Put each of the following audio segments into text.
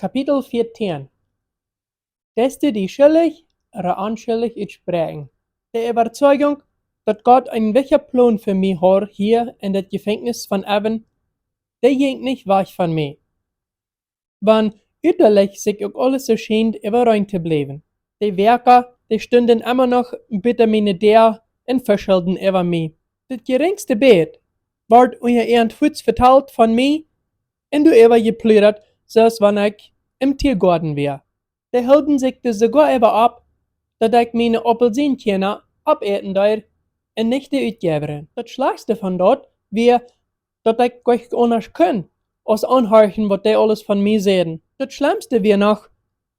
Kapitel 14. Teste die schuldig oder unschuldig uitspreken. De Überzeugung, dat Gott einen welcher Plan für mich hat hier in das Gefängnis von Evan, der ging nicht weg von mir. Wann uiterlich sich auch alles so scheint, überrein zu bleiben. Die Werker, die stünden immer noch bitte meine der und verschulden über mich. Das geringste Bett wird euer Ehrenfuß verteilt von mir und du über geplüdert, zoals wanneer ich im Tiergarten wäre. Die hielden sich dus sogar über ab, dat ich meine Appelsienkerner abeten deur en nicht die Uitgeberin. Das Schlimmste von dort wäre, dat ich gleich anders kann, als anhorchen, was die alles von mir sehen. Das Schlimmste wäre noch,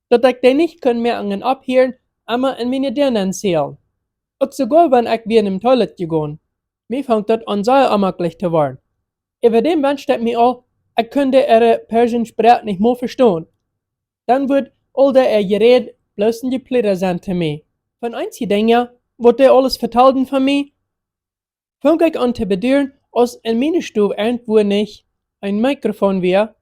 dat ich die nicht können mehr an den abhören, immer in meine Dirnen zählen. Und sogar wenn ich wieder in den Toilet gegangen. Mir fängt das an sehr unmöglich zu werden. Über dem wünscht ich mir auch, ich könnte ihre Persiensprache nicht mehr verstehen. Dann wird all der Gerät bloß ein Geplüder sein zu mir. Von einzigen Dingen, was die alles vertelten von mir, fang ich an zu bedauern, als in meiner Stube irgendwo nicht ein Mikrofon wäre,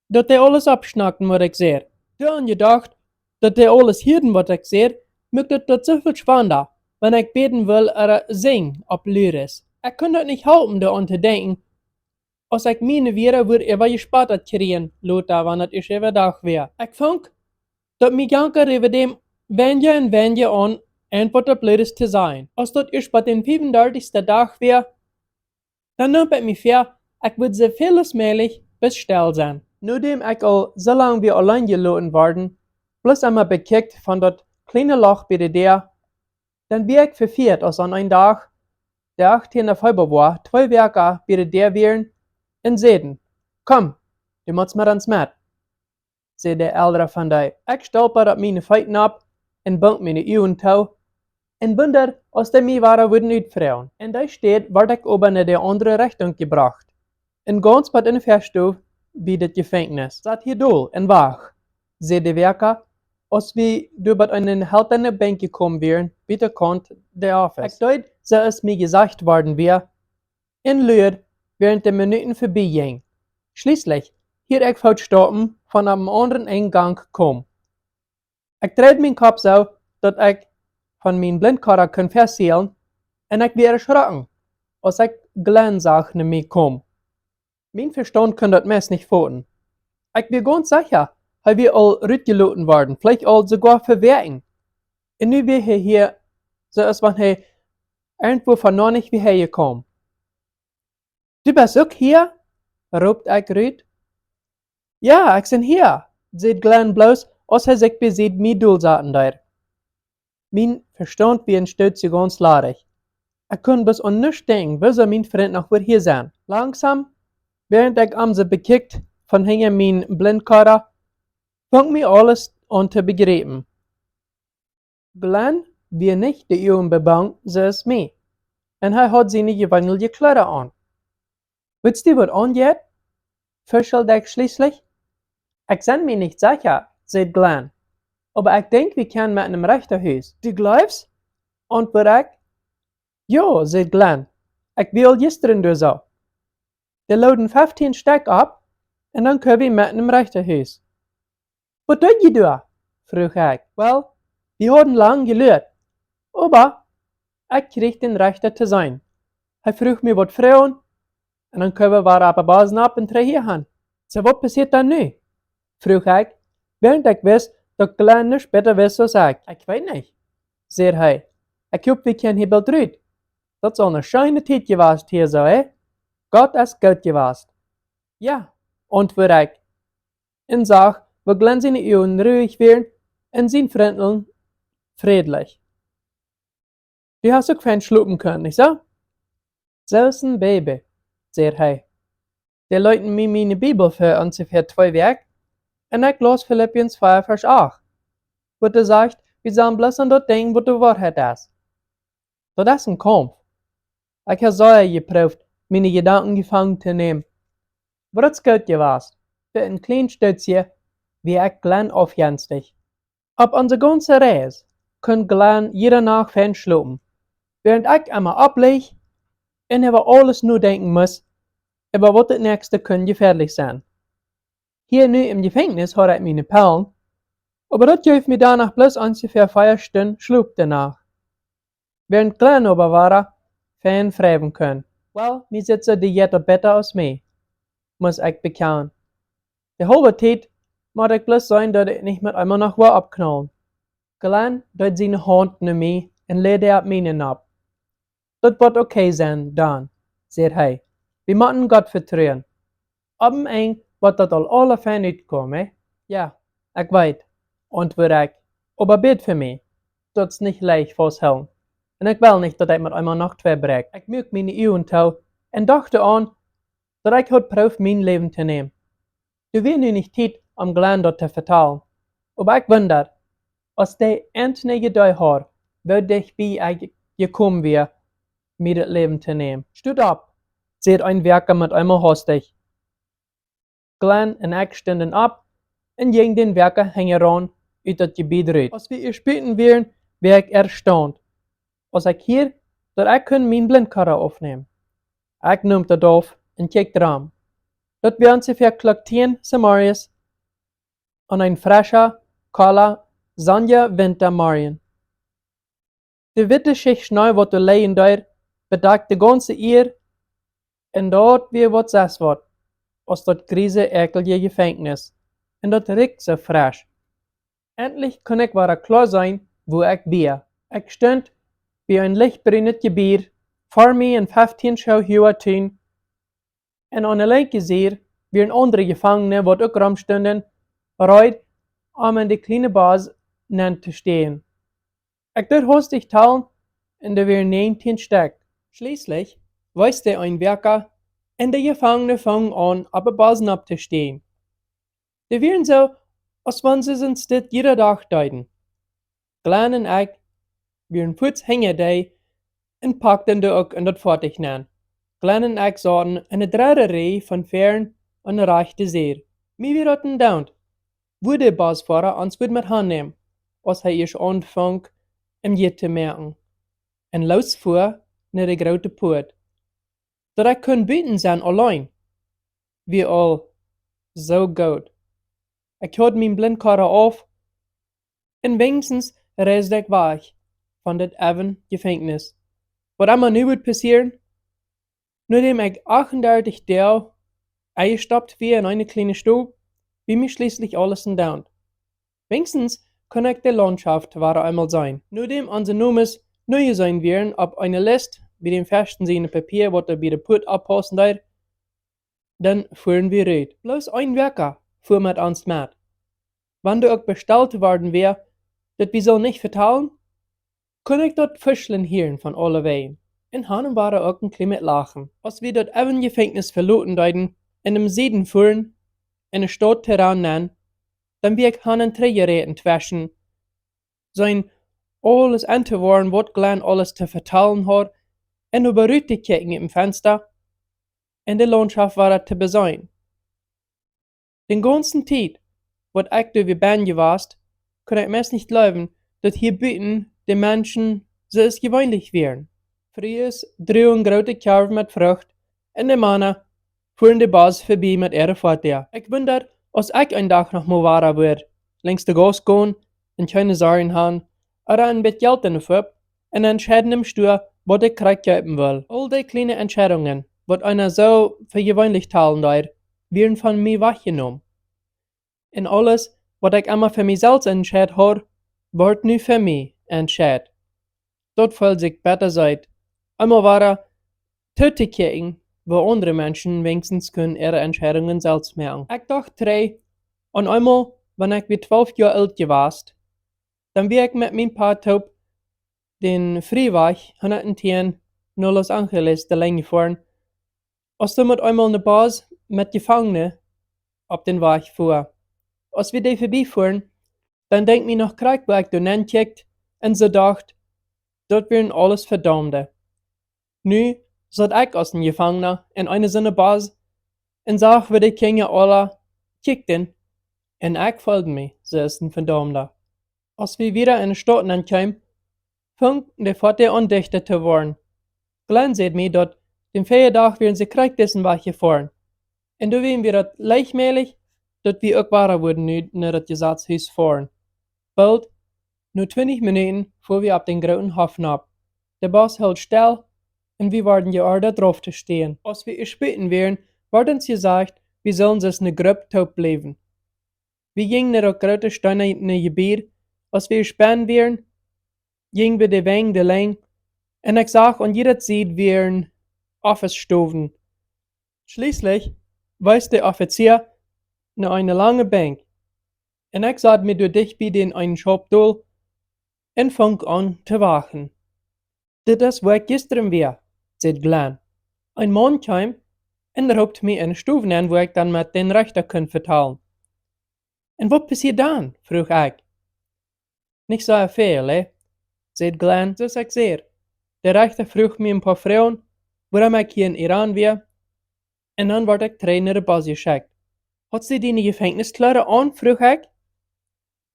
dass die alles abschnacken, was ich sehe. Dann gedacht, dass die alles hören, was ich sehe, macht das so viel spannender, wenn ich beten will oder singen, ob Lyris. Ich kann das nicht halten, daran zu denken, als ich meine wäre, würde ich gespattet kriegen, Lothar, wenn das ich überdacht wäre. Ich fand, dass mich Gedanken über dem Wende an, einfach das Blödes zu sein. Als das ich bei den 35. Tag wäre, dann nimmt ich mich vor, ich würde so viel als möglich bis still sein. Nachdem ich all so lange wie allein gelassen worden, bloß einmal bekickt von das kleine Loch bei der, dann wäre ich verfehlt, als an einem Tag, der 18. Februar, 2 Werke bei der wären, und sagten, komm, du musst mit uns mit, sagte der Ältere von dir. Ich stolperte meine Feiten ab und band meine Augen zu und wunderte, als der mich war, würden uitfrauen. Und da steht, werd ich oben in die andere Richtung gebracht. Und ganz bei den Verstuf wie das Gefängnis. Sat hier dool und wach, sagte der Werker, als wir über einen haltenden Bank gekommen wären, bitte kommt der Office. Ich dachte, so es mir gesagt worden wäre, in Lüd, während die Minuten vorbeigingen. Schließlich, hier ich falsch stoppen, von einem anderen Eingang kom. Ich drehte meinen Kopf so, dass ich von meinem Blindkader kann versehen, und ich wäre erschrocken, als ich Glenn sah, nach mir kom. Mein Verstand kann das meist nicht folgen. Ich bin ganz sicher, dass wir all rütgeloten worden, vielleicht all sogar verwehren. Und nu wir hier, so als wenn er irgendwo von noch nicht wie hergekommen. Du bist auch hier? Roept ich rüt. Ja, ich bin hier, sagt Glenn bloß, als er sich besieht, mir doel zaten daar. Mein Verstand wie ein Stütze ganz larig. Ich kann bis an nichts denken, bis mein Freund noch wird hier sein. Langsam, während ich am sie bekickt von hinter mein Blindkader, fängt mir alles an zu begreifen. Glenn wie nicht die Augen bebangt, so ist mir. Und er hat seine gewöhnliche Kleider an. Willst du was angeht? Fischelt ich schließlich. Ich bin mir nicht sicher, sagt Glenn. Aber ich denke, wir können mit einem Richterhaus. Du glaubst? Antwortet ich. Ja, sagt Glenn. Ich will gestern durch so. Die laden 15 Stück ab und dann können wir mit einem Richterhaus. Was tut ihr da? Frug ich. Well, wir haben lang gelehrt. Aber ich krieg den Richter zu sein. Er frug mir was Frauen und dann können wir aber Basen ab und trainieren. So, was passiert dann nu? Frug ich, während ich weiß, dass Glenn nicht besser weiß als ich. Ich weiß nicht, sagt er. Ich glaube, wir können hier bald rüt. Das soll eine schöne Zeit gewesen hier so, Gott ist gut gewesen. Ja, antworte ich. Und sag, wo Glenn seine Augen ruhig werden und sein Freundchen friedlich. Du hast auch fein schlupen können, nicht so? So ist ein Baby, sagt er. Die leuten mir meine Bibel für ungefähr 2 Werk und ich las Philippians 2, Vers 8, wo er sagt, wir sollen bloß an das Ding, wo die Wahrheit ist. Das ist ein Kampf. Ich habe sehr geprüft, meine Gedanken gefangen zu nehmen. Aber das ist gut gewesen. Für ein kleines Stützchen, wie ich Glenn aufjenstig. Ab unserer ganzen Reise kann Glenn jede Nacht fein schlupen, während ich immer ablege und über alles nur denken muss, über was das nächste kann gefährlich sein. Hier nu im Gefängnis hat ich meine Perlen, aber das geeft mir danach bloß ungefähr 4 Stunden Schlaf danach. Während klein aber war, fein schreiben können. Well, mir sitze die jeder besser als mir, muss ich bekennen. Die halbe Zeit muss ich bloß sein, dass ich nicht mit einmal noch was abknallen. Glenn deed seine Hand naar mij en legde op mijnen ab. Dat wordt okay sein, dan, zei hij. We moeten God vertrouwen. Op een eind wordt dat al alle fijn uitkomen, hè? Ja, ik weet, antwoordde ik. Aber bid voor mij. Dat is niet leicht vasthouden. En ik wil niet dat ik met einmal nog 2 breek. Ik muik mijn ogen toe en dacht aan dat ik had proef mijn leven te nemen. Du wil nu niet tijd om Glenn dat te vertellen. Aber ik wonder, als de enige dag had, waar dichtbij ik gekomen weer, mir das Leben zu nehmen. Stut ab, zei ein Werker mit einmal hastig. Glenn en ik stonden ab en ging den Werker heran uit het gebied uit. Als we speten wären, wär ik erstaunt. Als ik hier, dat ik kun mijn blindkarre aufnehmen. Ik nam dat auf en keek dran. Dat wir ungefähr klok 10 Samarias an ein frischer, kahler, sonniger Wintermorgen. De witte Schicht Schnee, wat du leien daar, bedeckt de ganze Eer en dort weer wat zes wordt, als dat grieze ekelige Gefängnis. En dat riecht so frisch. Endlich kon ik waar klar zijn, wo ik ben. Ik stond bij een lichtbruinet gebied, voor mij een 15 schouwhuur tuin, en aan de linkerzijde weer een andere gevangene, wat ook rumstonden, bereid om in de kleine baas nen te stehen. Ik deed hastig tellen, en er weer 19 Stück. Schließlich weiste ein Werker, en de Gefangene fangen an, op de bazen op te stehen. Die wären so, als wenn sie uns dit jeder Tag deuten. Glenn en ik wären putz hängen die, en packten de ook in dat fertig nemen. Glenn en ik zaten in een derde rij van fern aan de rechte zijde. Mij weer hadden dauwd, wo de basfahrer ons goed met hand nemen, als hij eerst aanvang om je te merken. En losvoer naar de grote poort. Dat ik kon buiten zijn alleen. Wie al zo goed. Ik had mijn blindkarre af en wenigstens reisde ik weg van dit even gevangenis. Wat allemaal nu moet passeren? Nadat ik 38 Tage eingestoppt wie in eine kleine Stube, wie mir schließlich alles entdauert. Wenigstens kann ich die Landschaft wahre einmal sein. Nachdem unsere Nummers neu sein werden, auf eine Liste, wie dem festen seine Papier, was er bei der Put abpassen wird, dann fuhren wir red. Bloß ein Werker fuhr mit uns mit. Wenn du auch bestellt worden wär, dat wir so nicht vertalen, kann ich dort Fischlen hören von alle Wehen. In Hanem war auch ein kleines Lachen. Als wir dort even Gefängnis verloten deuten, in dem Süden fuhren, in der Stadt Terran nennen, dann wir ich Hanen Trägerräten twäschen, sein alles anzuwarnen, was Glenn alles zu vertellen hat, en über Rüte kicken im Fenster, en de Landschaft war zu besehen. Den ganzen Tijd, wat ich da wie Ben gewast, kann ich meist nicht glauben, dass hier büten die Menschen so es gewöhnlich wären. Frühes drüben große Körbe mit Frucht, en die Männer fuhren die Bas vorbei mit ihrer Vater. Ich wundere, als ich ein Tag noch mal wahrer würde, längs der Gas gehen, und keine Sorgen haben, oder ein bisschen Geld in der Fupp, und entscheiden im Stuhl, was ich krieg kaufen will. All die kleinen Entscheidungen, was einer so für gewöhnlich teilen darf, werden von mir weggenommen. Und alles, was ich immer für mich selbst entschieden habe, wird nu für mich entschieden. Dort fühlt sich besser seit. Einmal war er zu kicken, wo andere Menschen wenigstens können ihre Entscheidungen selbst machen. Ich dachte drei, und einmal, wenn ich wie 12 Jahre alt gewesen, dann bin ich mit meinem Paartop den Freeweg 110 nach Los Angeles der Länge gefahren, als du mit einmal eine Bas mit Gefangenen auf den Weg fuhr. Als wir die vorbeifuhren, dann denk mir noch Krieg, wo ich da nenkickt und so dacht, dort wären alles Verdammte. Nu zat ich als ein Gefangener in eine so eine Bas und sah, wie die Kinder alle kickten, und ich folgte mir, so ist ein Verdammter. Als wir wieder in die Stadt ankamen, fing der Vater an dichter zu werden. Glenn sagt mir, dass den Feiertag werden sie Krieg dessen Weg gefahren. Und da wären wir das leichtmäßig, dat we ook warer worden nu naar het gezatshuis fahren. Bald, nur 20 Minuten, voor we op den großen Hafen ab. Der Boss hält still, und wir werden geordert drauf zu stehen. Als wir spitten wären, wird uns gesagt, wir sollen sich ne Gruppe taub bleiben. Wir gingen naar dat grote steine in een gebied, als wir gespannt wären, gingen wir de Wegen de Länge, und ich sag, an jeder Seite wären Office-Stufen. Schließlich weist der Offizier nach eine lange Bank, und ich sah mir durch dich bei den einen Shop durch und fang an zu wachen. Dit is waar ik gisteren weer, zei Glenn. Ein Mann kam und roept mir eine Stufe an, wo ich dann mit den Richter kann vertalen. Und was passiert dann? Vroeg ich. Nicht so viel, zei Glenn, dus ik zei. Der Richter vroeg mir ein paar Frauen, waarom ich hier in Iran war, und dann werd ich 3 naar de Bas geschickt. Hat sie die Gefängnisklare an? Vroeg ich.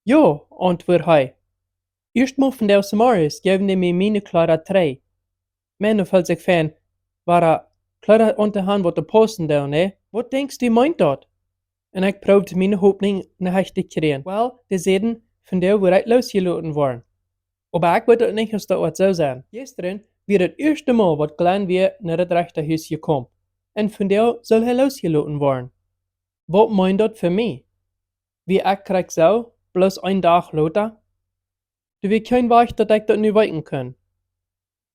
Ja, antwoordde hij. Eerstmaal van de Samaris gaven die mij mijn klare 3. Men valt zich van, waar klare onderhand wat de posten doen, Wat denkst du meint dat? En ik probeerde mijn hoopning naar huis te krijgen. Wel, die zeiden van de waar ik losgelaten worden. Maar ik weet het niet als dat wat zou zijn. Gisteren weer het eerste maal wat Glenn weer naar het rechterhuis gekomen. En van de zal hij losgelaten worden. Wat meint dat voor mij? Wie ik krijg zo, bloß een dag later? Du wie kein Weg, dat ik dat nu weten kan.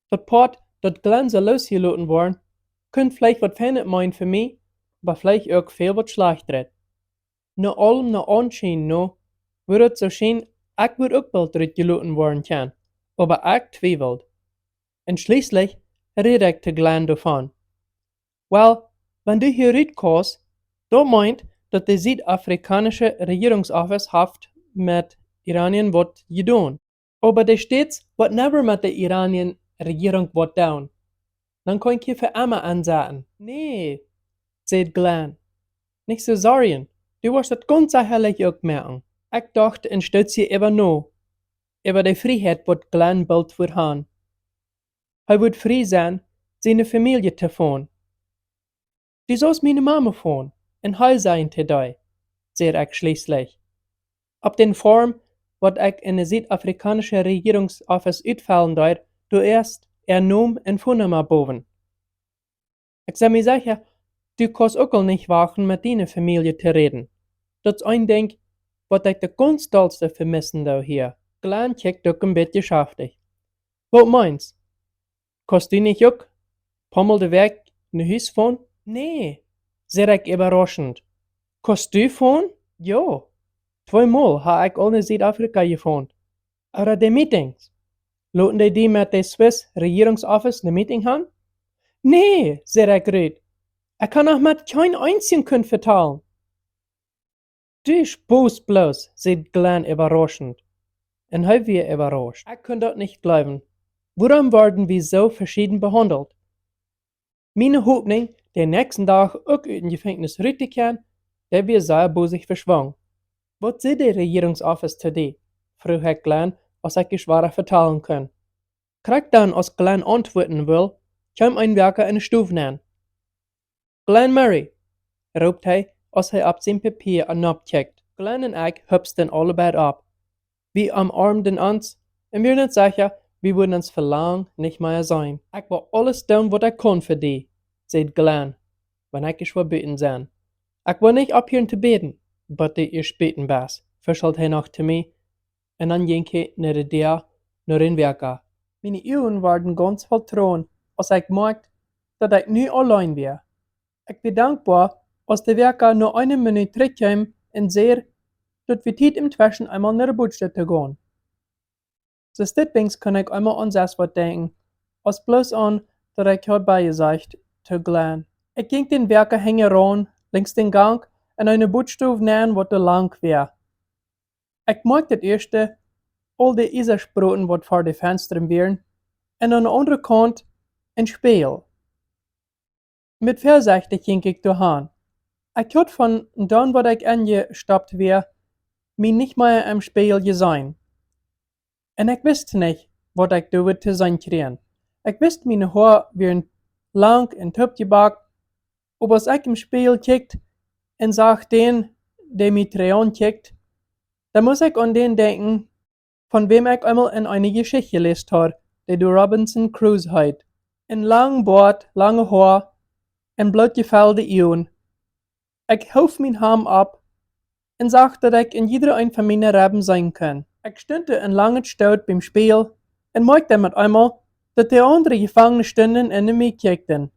Dat Part, dat Glenn zal losgelaten worden, kunt vielleicht wat fijn meinen für mij, aber vielleicht ook veel wat slechter. Na allem na aanschijn no, wordt het zo schijn, ik word ook wel teruggelaten worden kan, aber ik twijfelt. En schließlich red ik te Glenn davon. Wel, wenn du hier uitkost, dan meint dat de Südafrikanische Regierungsoffice haft met Iranien wat gedaan. Aber da steht's, wat never mit der Iranien Regierung wat down. Dann kann ich hier für immer ansagen. Nee, sagt Glenn. Nicht so sorgen, du wirst das ganz sicherlich auch merken. Ich dachte und stütze hier eben noch, über die Freiheit, wat Glenn bald für haben. Er wird frei sein, seine Familie zu fahren. Du sollst meine Mama fahren, und heil sein zu dir, sagt ich schließlich. Ab den Form, wat ich in der südafrikanische Regierungsoffice uitvallen deed, du erst Naam en Vorname boven. Ich sag mir sicher, du kannst auch nicht wagen, mit deiner Familie zu reden. Das ist ein Ding, wat ich der ganz dollste vermissen da hier. Glenn checkt auch ein bisschen schaftig. Was meinst? Kannst du nicht auch pommel de Weg in Huis fahren? Nee, sehr ich überraschend. Kannst du fahren? Ja. 2 Mal habe ich all in Südafrika gefahren. Aber die Meetings, lassen die mit der Swiss Regierungsoffice eine Meeting haben? Nee, sagt ich red. Ich kann auch mit kein einzigen vertalen. Du spust bloß, sagt Glenn überraschend. Und er wird überrascht. Ich kann das nicht glauben. Warum werden wir so verschieden behandelt? Meine Hoffnung, den nächsten Tag auch aus dem Gefängnis rauszukehren, der wird sehr bosig verschwungen. Was sagt der Regierungsoffice zu dir? Frug ich Glenn, als ich geschwader vertalen kann. Krieg dann, als Glenn antworten will, kam ein Werker eine Stufe an. Glenn Murray, roept hij, als hij op zijn papier abcheckt. Glenn en ik hupsten allebei ab. Wir umarmden uns, und wir sind sicher, wir würden uns für lang nicht mehr sein. Ich will alles tun, was ich kann für die, sagt Glenn, wenn ich verbieten sein. Ich will nicht abhören zu beten, aber ihr späten was, verschalt hij noch zu mir, und dann ging ich nach der Deur, nach den Werker. Meine Augen waren ganz voll Tränen, als ich merkte, dass ich nu allein war. Ich bin dankbar, als der Werker nur eine Minute zurückkam und sah, dass wir Zeit im Zwischen einmal nach der Bootstätte gehen. So deswegen kann ich einmal an das was denken, als bloß an, dass ich heute bei ihr gesagt zu Glenn. Ich ging den Werker hängen ran, links den Gang, und eine Bootstube nähen, was da lang war. Ich mag das erste, all die Eisersproten, was vor den Fenstern waren, und an der anderen Kant ein Spiel. Mit vorsichtig ging ich dahin. Ich hatte von dann, was ich angestoppt war, mich nicht mehr im Spiel gesehen. Und ich wusste nicht, was ich da zu sein kriegen. Ich wusste, meine Haare waren lang und top gebackt, aber als ich im Spiel kickte und sah den, der mich Treon kickt, da muss ich an den denken, von wem ich einmal in eine Geschichte gelesen habe, die du Robinson Crusoe heit. Ein lang Bart, lange Haar, en blootgevelde Augen. Ich hoef mijn Ham ab en zag dat ik in jeder een van mijn Reben sein kann. Ich stünde een lange Stoot beim Spiel en merkte mit einmal, dat die andere Gefangenen stunden en mij kijkten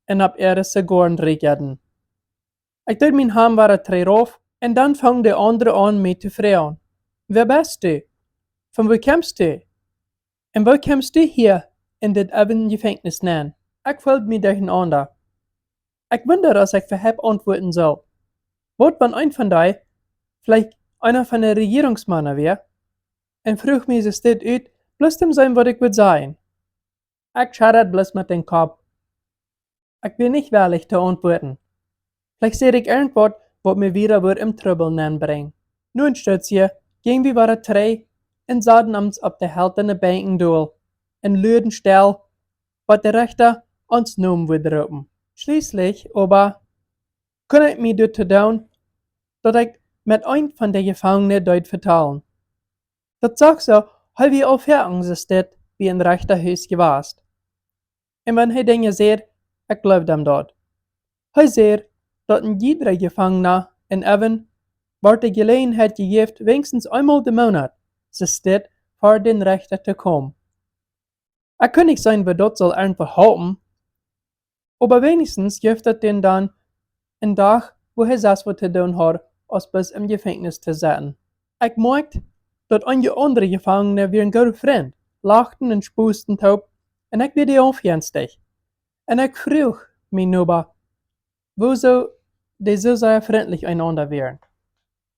en op ihre Zigarren reagerten. Ich deed mijn Ham weer drauf en dan fang de andere an mij te vragen. Wer bist du? Von wo kommst du? En wo kommst du hier in dit even Gefängnis nein? Ich fühlte mich durcheinander. Ich wundere, als ich verheb antworten soll. Wat wenn ein von die vielleicht einer von der Regierungsmannen wäre? En vroeg mich es dit uit, bloß dem sein, was ich würde sein. Ich scharret bloß mit dem Kopf. Ich bin nicht willig zu antworten. Vielleicht sehe ich irgendwas, was mir wieder wird im Trübel bringen. Nun steht hier, gingen wir waren drei und sahen uns auf der hältende Bänken durch, in lüden Stell, was der Richter uns nun würde rufen. Schließlich aber kann ich mich dazu tun, dass ich mit einem von den Gefangenen dort vertalen. Das sagt so, weil wir aufhören wie ein rechter Haus gewast. Und wenn er Dinge sieht, ich glaube dem dort. Er sieht, dass in jeder Gefangener in Evan wird die Gelegenheit gegeben, wenigstens einmal im Monat, sie steht, vor den Richter zu kommen. Ich kann nicht sagen, wer dort soll einfach halten, aber wenigstens gibt es den dann einen Tag, wo er das was zu tun hat, als bis im Gefängnis zu sitzen. Ich merkte, dass einige andere Gefangene wie ein guter Freund lachten und spusten taub, und ich bin die aufjenstig. Und ich frug mich nur, wieso die so sehr freundlich einander wären.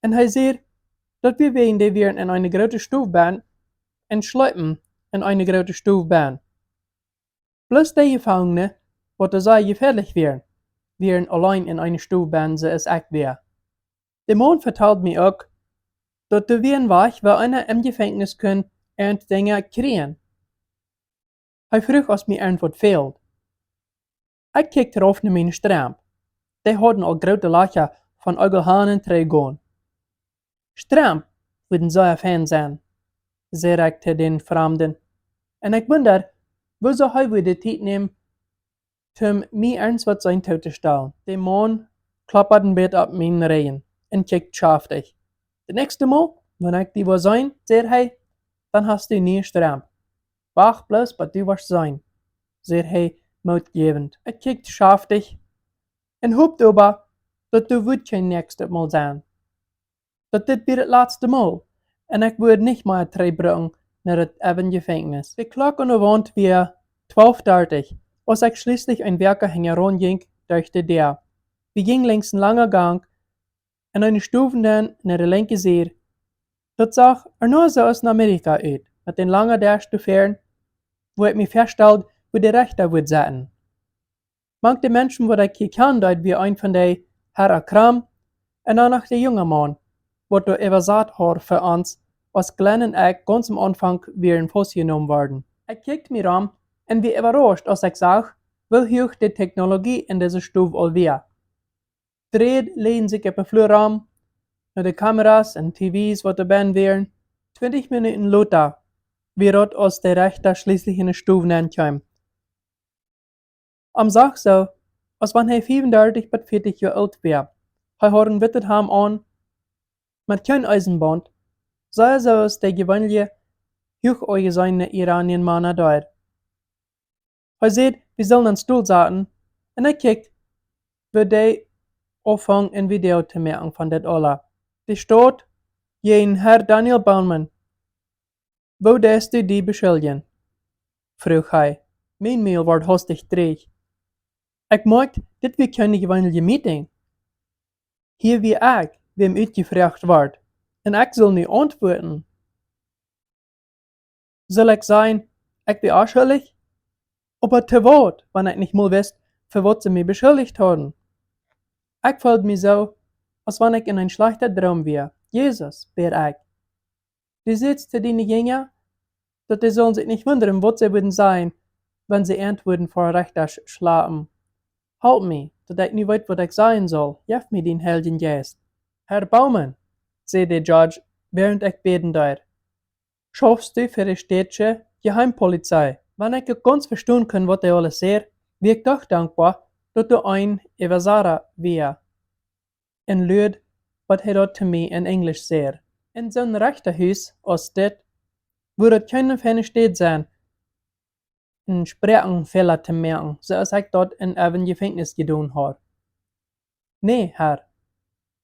Und er sieht, dass wir wegen die wären in eine große Stufbahn und schleppen in eine große Stufbahn. Bloß die Gefangene, die sehr gefährlich wären allein in eine Stufbahn, so es ich wäre. Der Mann vertelt mir auch, dass du wie ein Wach, wo einer im Gefängnis kann, und Dinge kriegen. Er frug, was mir irgendwas fehlt. Ich kickte drauf nach meine Stramp. Die hatten al große Löcher von Augelhahnen trägen. Stramp würden so ein Fan sein, sagte den Fremden. Und ich wundere, wieso er die Zeit nehmen, um mir irgendwas sein zu stellen. Der Mann klappert ein Bett ab meinen Reihen und kickt schaftig. Das nächste Mal, wenn ich die was sein, sagt er, dann hast du nie Stramp. Wach bloß, was du wirst sein, sagt er mutgebend. Er kickt schaftig und hofft aber, dass du würd kein nächstes Mal sein. Das wird das letzte Mal und ich würde nicht mal bringen nach das Eben Gefängnis. Die Glocke an der Wand war 12:30, als ich schließlich ein Werker heranging durch die Tür. Wir gingen längs einen langen Gang und eine Stufe dann nach der linken Seite. Das sah nur so aus in Amerika aus, mit den langen Durchstufen, wo ich mich feststellte, wo die Richter würde sitzen. Manche Menschen, die ich hier kannte, wie ein von den Herr Kram und auch noch der junge Mann, wo du übersagt hat für uns, als Glenn und ich ganz am Anfang wären festgenommen worden. Ich kickte mir an und war überrascht, als ich sah, wie hoch die Technologie in dieser Stufe all war. Dreht lehnen sich auf den Flurraum, nach die Kameras und TVs, die dabei wären. 20 Minuten later, wie rot als der Richter schließlich in die Stufe ankam. Am Sag so, als wenn er 35 bis 40 Jahre alt wäre. Er hat ein weißes Hemd an, mit kein Eisenband, sah so aus der gewöhnliche, hochäugige Iranien-Männer dort. Er sieht, wir sollen an den Stuhl sitzen, und er kickt, wie die anfangen, ein Video zu machen von das alle. Die steht, jen Herr Daniel Baumann. Wo darfst du die beschuldigen? Frug er. Mein Mail wird hastig dreig. Ich merkte, das wird keine gewöhnliche Meeting. Hier wie ich, wem uitgevraagd wird, und ich soll nicht antworten. Soll ich sagen, ich bin auch schuldig? Aber zu was, wenn ich nicht mal weiß, für was sie mich beschuldigt haben? Ich fühlte mich so, als wenn ich in ein schlechter Traum wäre. Jesus, bär ich. Du siehst zu deinen Jünger, dass die sollen sich nicht wundern, was sie würden sein, wenn sie antworten vor Richter schlafen. Halt mich, dass ich nicht weiß, was ich sagen soll. Gib mir den Heiligen Geist. Herr Baumann, zei de Judge, während ich beten deed. Schaffst du für die städtische Geheimpolizei? Wenn ich ook ganz verstehen kann, wat hij alles zeer, wie ik toch dankbaar dat du ein Evasara wär. En luid wat hij dat te mij in Englisch zeer. In zo'n rechterhuis als dit, wo dat keine feine Stadt zijn, een Sprechenfehler te merken, zoals ik dat in een Gefängnis gedaan had. Nee, Herr,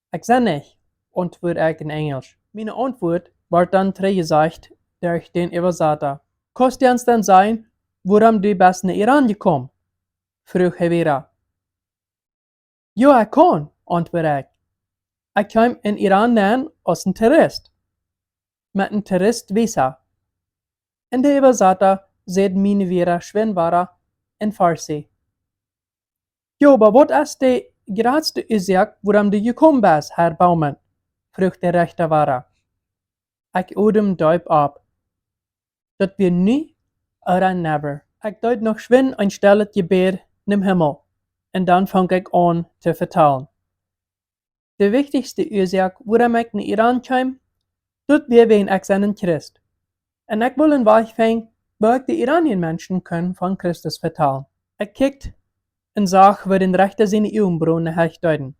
ik zei niet, antwoord ik in Englisch. Meine Antwort wordt dan teruggezegd durch den Übersetzer. Kannst du uns dann sagen, warum du bist nach Iran gekommen? Vroeg hij weer. Ja, ik kan, antwoordde ik. Ik kwam in Iran neer als een toerist. Met een toeristvisa. En de Übersetzer zei mij weer schwinbarer in Farsi. Ja, aber wat is de grootste oorzaak waarom du gekommen bist, Herr Baumann? Vroeg de rechterware. Ik adem diep op. Dat wir nie oder never. Ik duid nog schwin een stillet gebed in Himmel. En dan vang ik aan te vertellen. De wichtigste oorzaak waarom ik naar Iran kwam, dat weer wegen ik zijn een Christ. En ik wil een weg vinden, waar ik de Iranian mensen kan van Christus vertellen. Ik kijkt en zag waar den rechter zijn Augenbrauen hecht duiden.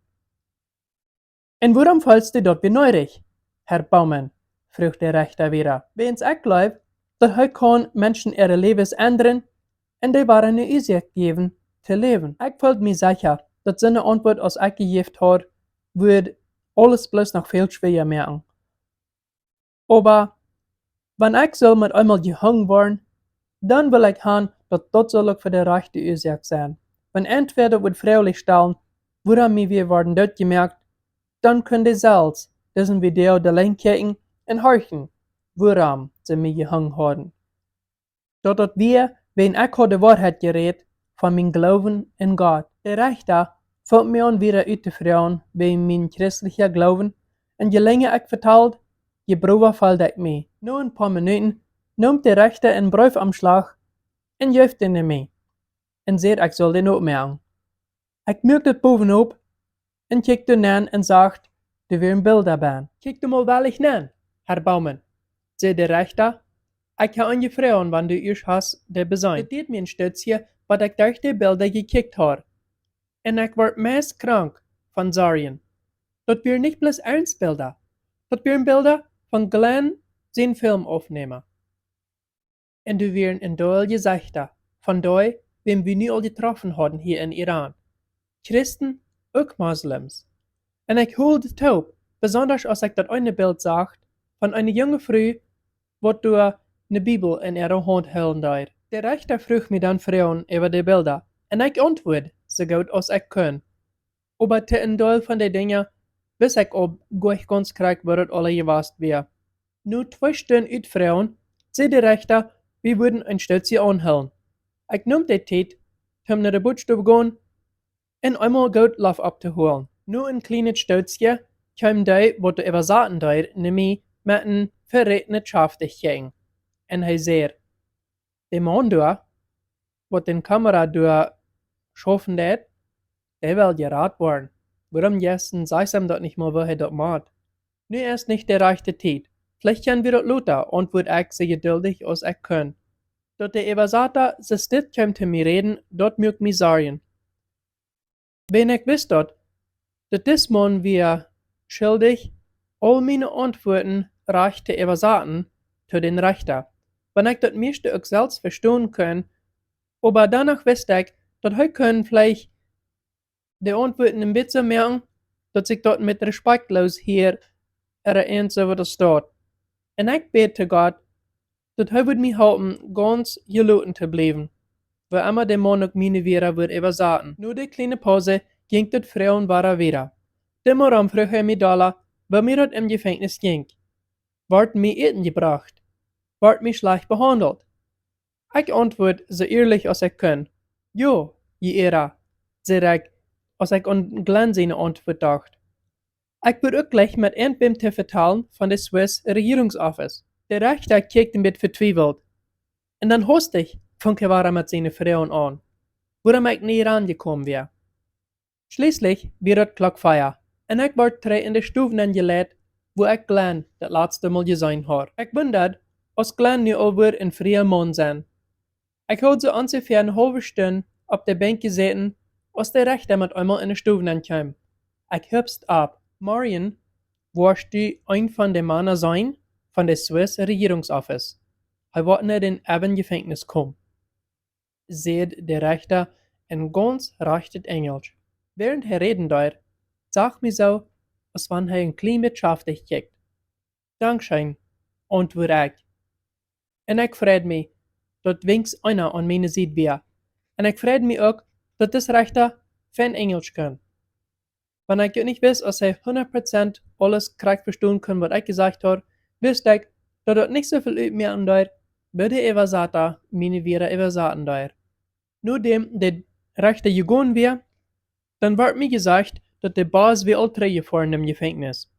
En waarom fällst du dat weer neurig, Herr Baumann? Vroeg de rechter weer. Weens ik geloof, dat hij kan mensen ihre levens ändern en die waren een oorzaak geven te leven. Ik voelde me zeker dat zijn antwoord als ik gegeven had, würde alles bloß noch viel schwerer merken. Aber wenn ich soll mit einmal gehangen worden, dann will ich haben, dat dat soll ook für die rechte Ursache sein. Wenn entweder wird freiwillig stellen, woran wir werden dort gemerkt, dann können die selbst diesen Video de Link kijken en horchen, woran sie mich gehangen haben. Dat wir, wenn ich de Wahrheit geredet, von mein Glauben in Gott. Der Rechter fängt mir an wieder uit te vragen bij mijn christelijke Glauben en je länger ik vertelt, je broer valt ik mee. Na een paar minuten noemt de rechter een briefumslag en geeft den mee. En zegt ik zal den opmerken. Ik merk het bovenop en kijk er naar en zegt, er weer een beeld daarbij. Kijk er mal wellig naar, Herr Baumann, zei de rechter. Ik ga aan je vragen, wanneer du eerst hast de bezijn. Het deed me een stutsje, wat ik durch de beelden gekickt had. En ik word meest krank van Zarien. Dat wir niet bloß Ernstbilder, dat wir Bilder van Glenn zijn Film aufnehmen. En du wären in Doel Gesichter von doi, wem wir nu al getroffen hadden hier in Iran. Christen, ook Moslems. En ik hoorde taub, besonders als ik dat eine Bild zag, van eine junge Frau, wat door ne Bibel in ihrer Hand hellen deed. Der Rechter vroeg me dan vragen über die Bilder, en ik antwoord so gut als ich kann. Aber te een deel van die dingen wist ik op goeie ganz krijg wat het alle gewast weer. Nu 2 Stunden uitvragen, zei de rechter, wir würden ein Stötzje anhellen. Ich nahm die Zeit, um naar de boodschap gaan en einmal gut Lauf abzuholen. Nu een kleines Stötzje kwam die, wat de Übersetzen deed, nämlich met een verretene Schaftigkeit. En hij zei, de man daar, wat den Kamera daar schaffen deed, der will geraten worden. Warum jessen sagst ihm dat nicht mal, wo er dat macht? Nu ist nicht der rechte Zeit. Vielleicht können wir dat lauter, antwort ich so geduldig als ich kann. Dat der Übersetzer so still kommt zu mir reden, dat mögt mich sagen. Wenn ich wisst dat dis Mann wir schuldig, all meine Antworten recht zu übersetzen, zu den Rechter. Wenn ich dat meiste auch selbst verstehen kann, aber danach wisst ich, dat hij können vielleicht die Antworten ein bisschen merken, dass ich dort mit respektlos hier ernst over das steht. Und ich bete Gott, dass hij wird mich helfen, ganz geloten zu bleiben, weil immer der Mann auch meine Vera wird übersaten. Nur die kleine Pause ging das Frauen war wieder. Dämmeram frug er mich da, weil mir das im Gefängnis ging. Ward mir Eten gebracht? Ward mich schlecht behandelt? Ich antwort so ehrlich als ich kann. Jo, je Ehre, zei ik, als ik aan Glenn zijn antwoord dacht. Ik wil ook gleich met een te vertellen van de Swiss Regierungsoffice. De rechter kijkt een beetje vertwijfeld. En dan hastig fängt er met zijn vrouwen aan, waarom ik niet rangekommen wäre. Schließlich wird het klok 4. En ik word terug in de stoven ingeleid, wo ik Glenn dat laatste mal gezien had. Ik ben dat, als Glenn nu alweer in vrije maan zijn. Ik had zo ongeveer een halve stunde op de bank gezeten, als de rechter met einmal in de stoven aankwam. Ik hupst op. Marion, warst du een van de mannen zijn van de Swiss Regierungsoffice? Hij wordt naar den Gevangenis kom, zei de rechter in ganz rechtes Englisch. Während hij reden daar, zag me zo, als wanneer hij een klein beetje schaftig kijkt. Dankschön, antwoordde ik. En ik vreed me, dat wenigstens einer aan mijn zijde weer. En ik vreed me ook, dat deze rechter geen Englisch kan. Wanneer ik niet wist, als hij 100% alles correct verstaan kan, wat ik gezegd had, wist ik, dat het niet zoveel uitmaken daar, bij de Evasata, meine Vieren Evasaten daar. Nadat de rechter gegaan weer, dan werd mij gezegd, dat de baas weer al teruggefahren im Gefängnis.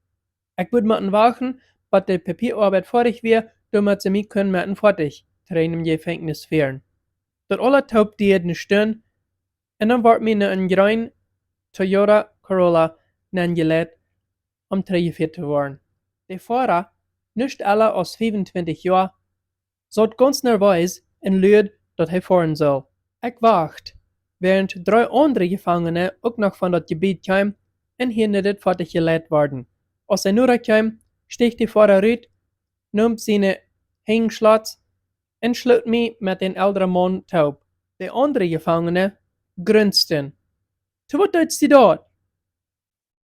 Ik moet moeten wachten, bis de Papierarbeit fertig weer, damit sie mich können mit fertig terug im Gefängnis fahren. Dat alle taub die eine Stunde, en dan wordt mij naar een groen Toyota Corolla neergelegd om teruggefahren te worden. De Fahrer, nicht alle als 25 jaar, zat ganz nervös en luid dat hij fahren soll. Ik wacht, während 3 andere Gefangene ook nog van dat gebied kwamen en hier niet fertig geleid worden. Als hij nu kwam, steeg de Fahrer uit, nam zijn hangslot en sloot mij met een oudere man taub. De andere Gefangene grunsten. Te wat doet sie dort?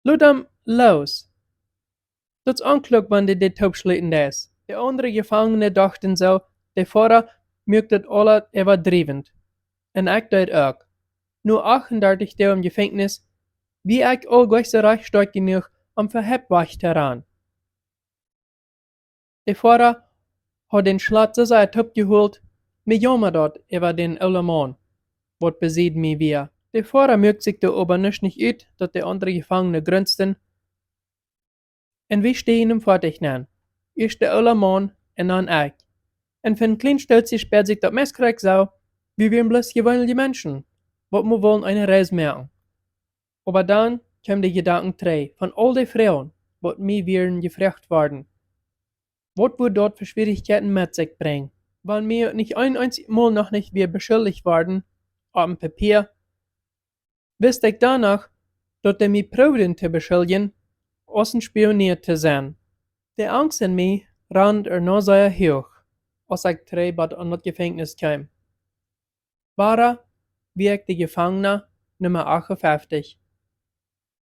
Laat hem los. Dat is ongeluk wanneer dit taub sluiten is. De andere Gefangene dachten zo, de Fahrer maakt het alle overdrivend. En ik deed ook. Nu 38 Tage im Gefängnis, wie ik al recht stark genoeg om verhepwacht te gaan. De Fahrer had den Schlot so sehr opgeholt, mir jammer dat über den oude man, wat bezieht mir weer. De Fahrer mögt sich da aber nicht uit, dat de andere Gefangene grunsten, en wir stehen ihm fertig nan. Eerst de oude man en dan ik. En van klein steltje sperrt sich dat Messkrieg so, wie wir bloß gewöhnliche Menschen, wat wir wollen eine Reise machen. Aber dann kam die Gedanken drei, von all die Frauen, wat mir wären gefragt worden. Wat wird dort für Schwierigkeiten mit sich bringen? Wenn mir nicht ein einziges Mal noch nicht wieder beschuldigt worden, auf dem Papier, wusste ich danach, dass er mich probieren zu beschuldigen, als ein Spionier zu sein. Die Angst in mir rannt noch sehr hoch, als ich bad an das Gefängnis kam. War wie ich die Gefangene Nummer 58.